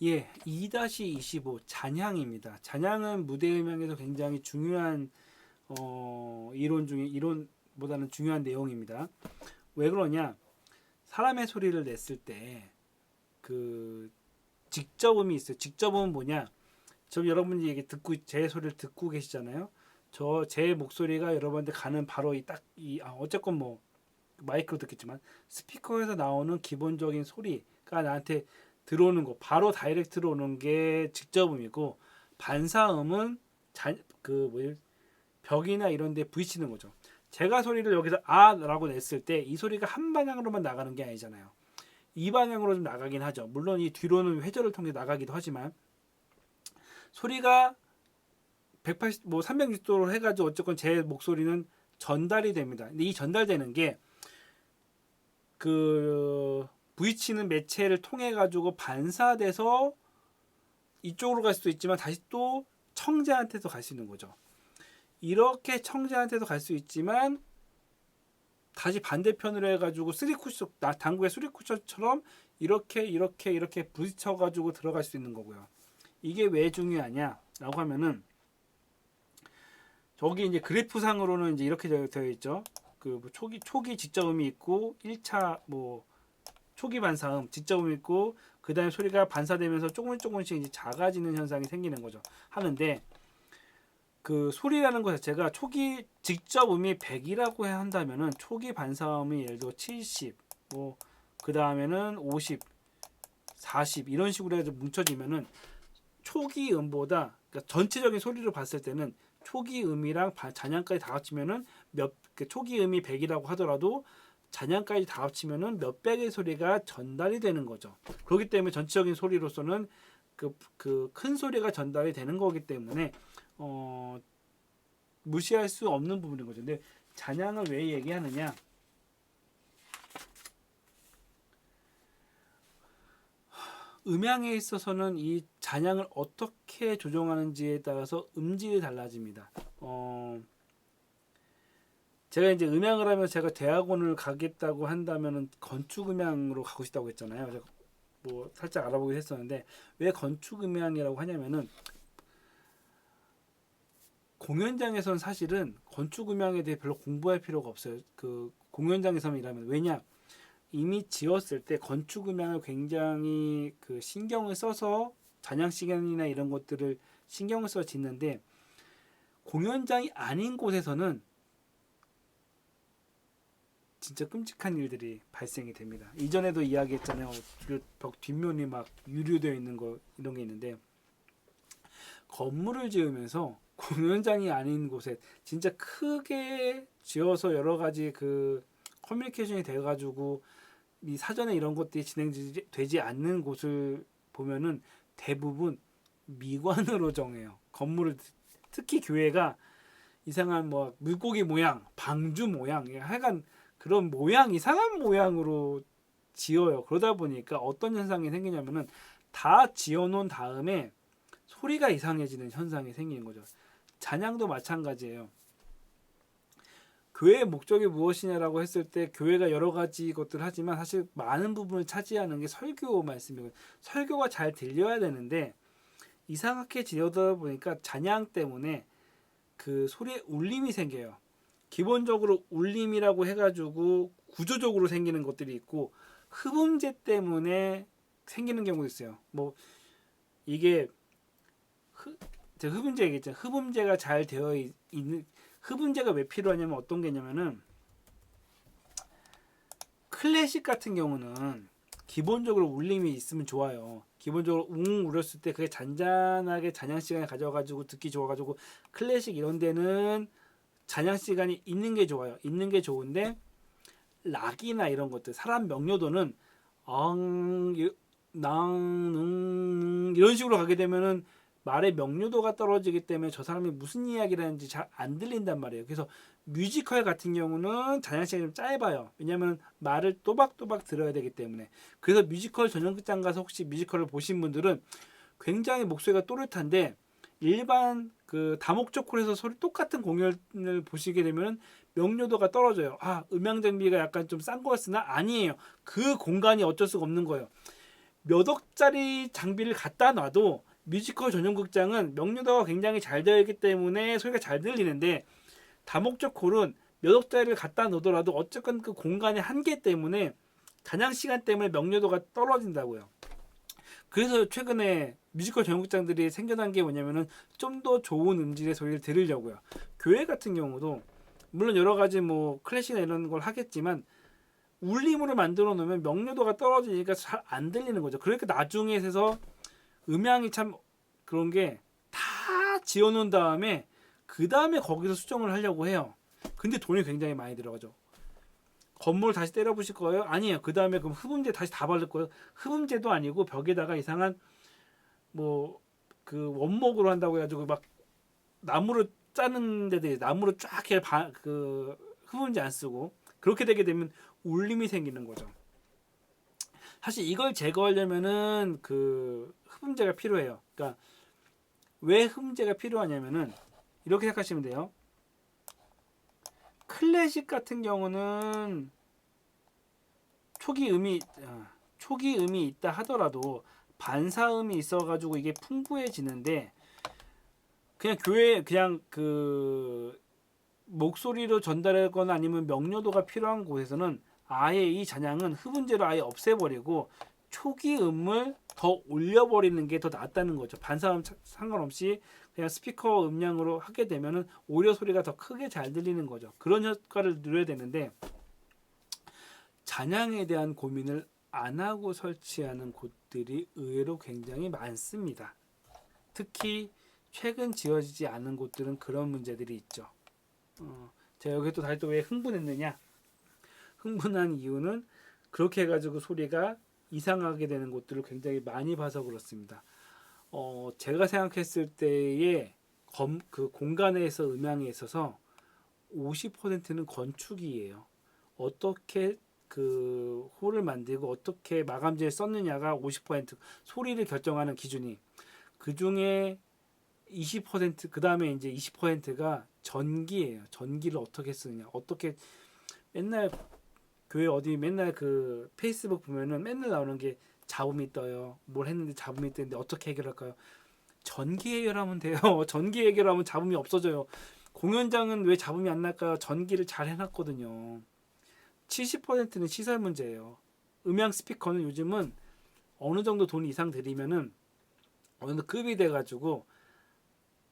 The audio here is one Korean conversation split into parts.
예, 2-25 잔향입니다. 잔향은 무대 음향에서 굉장히 중요한 이론보다는 중요한 내용입니다. 왜 그러냐? 사람의 소리를 냈을 때 그 직접음이 있어요. 직접음은 뭐냐? 지금 여러분이 얘기 듣고 제 소리를 듣고 계시잖아요. 제 목소리가 여러분한테 가는 바로 어쨌건 뭐 마이크로 듣겠지만 스피커에서 나오는 기본적인 소리가 나한테 들어오는 거 바로 다이렉트로 오는 게 직접음이고, 반사음은 벽이나 이런 데 부딪히는 거죠. 제가 소리를 여기서 아라고 냈을 때 이 소리가 한 방향으로만 나가는 게 아니잖아요. 이 방향으로 좀 나가긴 하죠. 물론 이 뒤로는 회전을 통해 나가기도 하지만 소리가 180, 360도로 해가지고 어쨌건 제 목소리는 전달이 됩니다. 근데 이 전달되는 게 부딪히는 매체를 통해 가지고 반사돼서 이쪽으로 갈 수도 있지만 다시 또 청자한테도 갈 수 있는 거죠. 이렇게 청자한테도 갈 수 있지만 다시 반대편으로 해가지고 당구의 쓰리쿠션처럼 이렇게 부딪혀가지고 들어갈 수 있는 거고요. 이게 왜 중요하냐라고 하면은 저기 이제 그래프상으로는 이제 이렇게 되어 있죠. 초기 직접음이 있고 1차 초기 반사음 직접음이 있고, 그 다음에 소리가 반사되면서 조금씩 이제 작아지는 현상이 생기는 거죠. 하는데 그 소리라는 것 자체가 초기 직접음이 100이라고 한다면은 초기 반사음이 예를 들어 70, 그 다음에는 50, 40 이런 식으로 해서 뭉쳐지면은 초기 음보다, 그러니까 전체적인 소리를 봤을 때는 초기 음이랑 잔향까지 다 합치면은 초기 음이 100이라고 하더라도 잔향까지 다 합치면은 몇백의 소리가 전달이 되는 거죠. 그렇기 때문에 전체적인 소리로서는 큰 소리가 전달이 되는 거기 때문에 무시할 수 없는 부분인 거죠. 근데 잔향을 왜 얘기하느냐? 음향에 있어서는 이 잔향을 어떻게 조정하는지에 따라서 음질이 달라집니다. 제가 이제 음향을 하면 제가 대학원을 가겠다고 한다면은 건축 음향으로 가고 싶다고 했잖아요. 제가 살짝 알아보긴 했었는데 왜 건축 음향이라고 하냐면은 공연장에서는 사실은 건축 음향에 대해 별로 공부할 필요가 없어요. 공연장에서만 일하면. 왜냐? 이미 지었을 때 건축 음향을 굉장히 신경을 써서 잔향 시간이나 이런 것들을 신경을 써 짓는데, 공연장이 아닌 곳에서는 진짜 끔찍한 일들이 발생이 됩니다. 이전에도 이야기했잖아요. 벽 뒷면이 막 유리되어 있는 거 이런 게 있는데, 건물을 지으면서 공연장이 아닌 곳에 진짜 크게 지어서 여러 가지 커뮤니케이션이 돼가지고 이 사전에 이런 것들이 진행되지 않는 곳을 보면은 대부분 미관으로 정해요. 건물을, 특히 교회가 이상한 물고기 모양, 방주 모양, 하여간 그런 모양, 이상한 모양으로 지어요. 그러다 보니까 어떤 현상이 생기냐면은 다 지어놓은 다음에 소리가 이상해지는 현상이 생기는 거죠. 잔향도 마찬가지예요. 교회의 목적이 무엇이냐라고 했을 때 교회가 여러 가지 것들을 하지만 사실 많은 부분을 차지하는 게 설교 말씀이고, 설교가 잘 들려야 되는데 이상하게 지어다 보니까 잔향 때문에 소리에 울림이 생겨요. 기본적으로 울림이라고 해가지고 구조적으로 생기는 것들이 있고, 흡음재 때문에 생기는 경우도 있어요. 이게 제가 흡음재 얘기했잖아요. 흡음재가 잘 되어 있는, 흡음재가 왜 필요하냐면 어떤 게냐면은 클래식 같은 경우는 기본적으로 울림이 있으면 좋아요. 기본적으로 울었을 때 그게 잔잔하게 잔향 시간을 가져가지고 듣기 좋아가지고, 클래식 이런 데는 잔향 시간이 있는 게 좋아요. 있는 게 좋은데 락이나 이런 것들, 사람 명료도는 이런 식으로 가게 되면은 말의 명료도가 떨어지기 때문에 저 사람이 무슨 이야기를 하는지 잘 안 들린단 말이에요. 그래서 뮤지컬 같은 경우는 잔향 시간이 좀 짧아요. 왜냐하면 말을 또박또박 들어야 되기 때문에. 그래서 뮤지컬 전용극장 가서 혹시 뮤지컬을 보신 분들은 굉장히 목소리가 또렷한데, 일반 다목적 홀에서 소리 똑같은 공연을 보시게 되면 명료도가 떨어져요. 음향 장비가 약간 좀 싼 것 같으나 아니에요. 그 공간이 어쩔 수가 없는 거예요. 몇 억짜리 장비를 갖다 놔도 뮤지컬 전용 극장은 명료도가 굉장히 잘 되어 있기 때문에 소리가 잘 들리는데, 다목적 홀은 몇 억짜리를 갖다 놓더라도 어쨌건 그 공간의 한계 때문에 단양 시간 때문에 명료도가 떨어진다고요. 그래서 최근에 뮤지컬 전용극장들이 생겨난 게 뭐냐면은 좀 더 좋은 음질의 소리를 들으려고요. 교회 같은 경우도 물론 여러 가지 뭐 클래식이나 이런 걸 하겠지만 울림으로 만들어 놓으면 명료도가 떨어지니까 잘 안 들리는 거죠. 그러니까 나중에 해서 음향이 참 그런 게 다 지어놓은 다음에 그 다음에 거기서 수정을 하려고 해요. 근데 돈이 굉장히 많이 들어가죠. 건물 다시 때려 부실 거예요? 아니에요. 그 다음에 그럼 흡음재 다시 다 바를 거예요? 흡음재도 아니고 벽에다가 이상한 뭐 그 원목으로 한다고 해가지고 막 나무로 짜는 데도 나무로 쫙 해 그 흡음재 안 쓰고 그렇게 되게 되면 울림이 생기는 거죠. 사실 이걸 제거하려면은 그 흡음재가 필요해요. 그러니까 왜 흡음재가 필요하냐면은 이렇게 생각하시면 돼요. 클래식 같은 경우는 초기 음이 있다 하더라도 반사음이 있어가지고 이게 풍부해지는데, 그냥 교회 그냥 그 목소리로 전달하거나 아니면 명료도가 필요한 곳에서는 아예 이 잔향은 흡음재로 아예 없애버리고 초기 음을 더 올려버리는 게 더 낫다는 거죠. 반사음 상관없이 그냥 스피커 음량으로 하게 되면은 오히려 소리가 더 크게 잘 들리는 거죠. 그런 효과를 누려야 되는데, 잔향에 대한 고민을 안 하고 설치하는 곳들이 의외로 굉장히 많습니다. 특히 최근 지어지지 않은 곳들은 그런 문제들이 있죠. 제가 여기 또 다시 또 왜 흥분했느냐? 흥분한 이유는 그렇게 해가지고 소리가 이상하게 되는 곳들을 굉장히 많이 봐서 그렇습니다. 제가 생각했을 때에 그 공간에서 음향에 있어서 50%는 건축이에요. 어떻게 그 홀을 만들고 어떻게 마감재를 썼느냐가 50%, 소리를 결정하는 기준이. 그 중에 20%, 그 다음에 이제 20%가 전기예요. 전기를 어떻게 쓰느냐. 어떻게 맨날 교회 어디 맨날 그 페이스북 보면은 맨날 나오는 게 잡음이 떠요. 뭘 했는데 잡음이 뜨는데 어떻게 해결할까요? 전기 해결하면 돼요. 전기 해결하면 잡음이 없어져요. 공연장은 왜 잡음이 안 날까요? 전기를 잘 해놨거든요. 70%는 시설 문제예요. 음향 스피커는 요즘은 어느 정도 돈 이상 들이면은 어느 정도 급이 돼가지고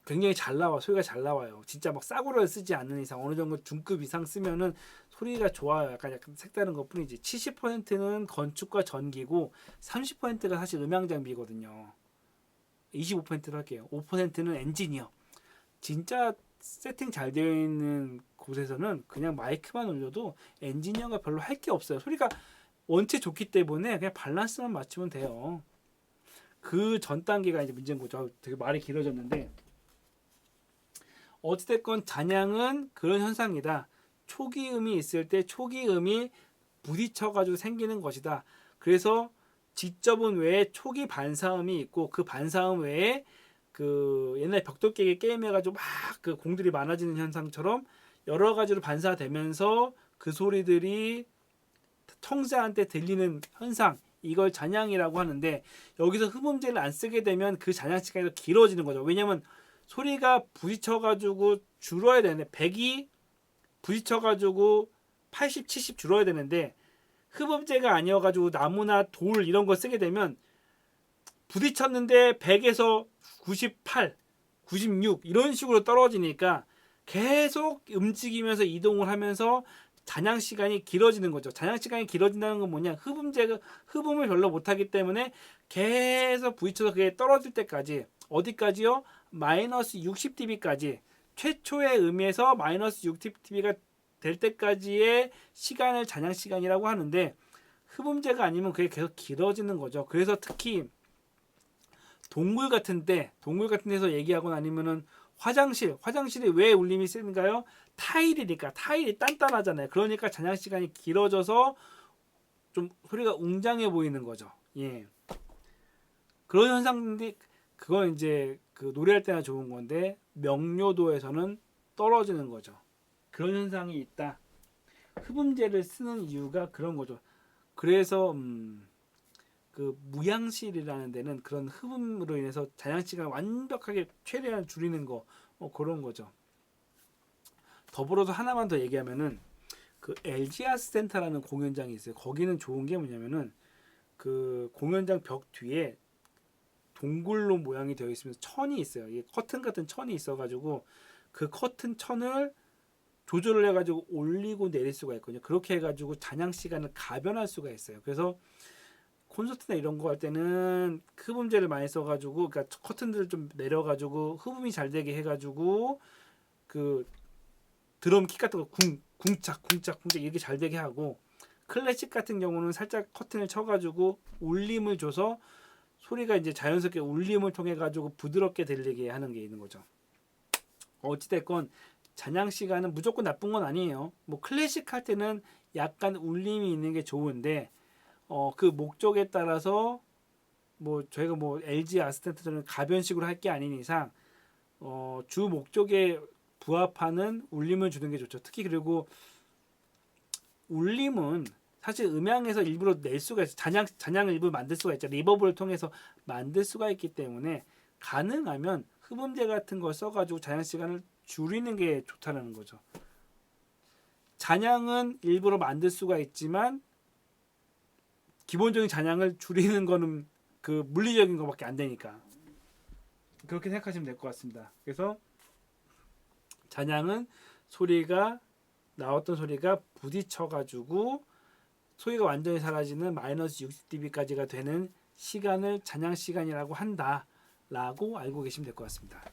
굉장히 잘 나와, 소리가 잘 나와요. 진짜 막 싸구려를 쓰지 않는 이상 어느 정도 중급 이상 쓰면은 소리가 좋아요. 약간 색다른 것 뿐이지. 70%는 건축과 전기고 30%가 사실 음향 장비거든요. 25%로 할게요. 5%는 엔지니어. 진짜 세팅 잘 되어 있는 곳에서는 그냥 마이크만 올려도 엔지니어가 별로 할 게 없어요. 소리가 원체 좋기 때문에 그냥 밸런스만 맞추면 돼요. 그 전 단계가 이제 문제인 거죠. 되게 말이 길어졌는데, 어찌됐건 잔향은 그런 현상이다. 초기 음이 있을 때 초기 음이 부딪혀가지고 생기는 것이다. 그래서 지저분 외에 초기 반사음이 있고, 그 반사음 외에 그 옛날 벽돌깨기 게임해가지고 막 그 공들이 많아지는 현상처럼 여러 가지로 반사되면서 그 소리들이 청자한테 들리는 현상, 이걸 잔향이라고 하는데, 여기서 흡음재를 안 쓰게 되면 그 잔향 시간이 더 길어지는 거죠. 왜냐면 소리가 부딪혀가지고 줄어야 되는데 100이 부딪혀가지고 80, 70 줄어야 되는데, 흡음재가 아니어가지고 나무나 돌 이런 거 쓰게 되면 부딪혔는데 100에서 98, 96 이런 식으로 떨어지니까 계속 움직이면서 이동을 하면서 잔향 시간이 길어지는 거죠. 잔향 시간이 길어진다는 건 뭐냐? 흡음을 별로 못하기 때문에 계속 부딪혀서 그게 떨어질 때까지, 어디까지요? 마이너스 60dB까지, 최초의 음에서 마이너스 60dB가 될 때까지의 시간을 잔향 시간이라고 하는데, 흡음재가 아니면 그게 계속 길어지는 거죠. 그래서 특히 동굴 같은 데서 얘기하거나 아니면은 화장실이 왜 울림이 세는가요? 타일이니까. 타일이 단단하잖아요. 그러니까 잔향 시간이 길어져서 좀 소리가 웅장해 보이는 거죠. 예. 그런 현상들이, 그건 이제 그 노래할 때나 좋은 건데 명료도에서는 떨어지는 거죠. 그런 현상이 있다. 흡음재를 쓰는 이유가 그런 거죠. 그래서 그 그 무향실이라는 데는 그런 흡음으로 인해서 잔향 시간을 완벽하게 최대한 줄이는 거 그런 거죠. 더불어서 하나만 더 얘기하면은 그 LG 아트센터라는 공연장이 있어요. 거기는 좋은 게 뭐냐면은 그 공연장 벽 뒤에 동굴로 모양이 되어 있으면서 천이 있어요. 이게 커튼 같은 천이 있어가지고 그 커튼 천을 조절을 해가지고 올리고 내릴 수가 있거든요. 그렇게 해가지고 잔향 시간을 가변할 수가 있어요. 그래서 콘서트나 이런 거 할 때는 흡음재를 많이 써가지고, 그러니까 커튼들을 좀 내려가지고 흡음이 잘 되게 해가지고 그 드럼 킥 같은 거 궁착 이렇게 잘 되게 하고, 클래식 같은 경우는 살짝 커튼을 쳐가지고 울림을 줘서 소리가 이제 자연스럽게 울림을 통해 가지고 부드럽게 들리게 하는 게 있는 거죠. 어찌됐건 잔향 시간은 무조건 나쁜 건 아니에요. 뭐 클래식 할 때는 약간 울림이 있는 게 좋은데 그 목적에 따라서 뭐 저희가 뭐 LG 아스텐트는 가변식으로 할 게 아닌 이상 주 목적에 부합하는 울림을 주는 게 좋죠. 특히 그리고 울림은 사실 음향에서 일부러 낼 수가 있어요. 잔향을 일부러 만들 수가 있죠. 리버브를 통해서 만들 수가 있기 때문에 가능하면 흡음재 같은 걸 써가지고 잔향 시간을 줄이는 게 좋다는 거죠. 잔향은 일부러 만들 수가 있지만 기본적인 잔향을 줄이는 거는 그 물리적인 것밖에 안 되니까 그렇게 생각하시면 될 것 같습니다. 그래서 잔향은 소리가 나왔던 소리가 부딪혀가지고 소리가 완전히 사라지는 마이너스 60dB까지가 되는 시간을 잔향 시간이라고 한다라고 알고 계시면 될 것 같습니다.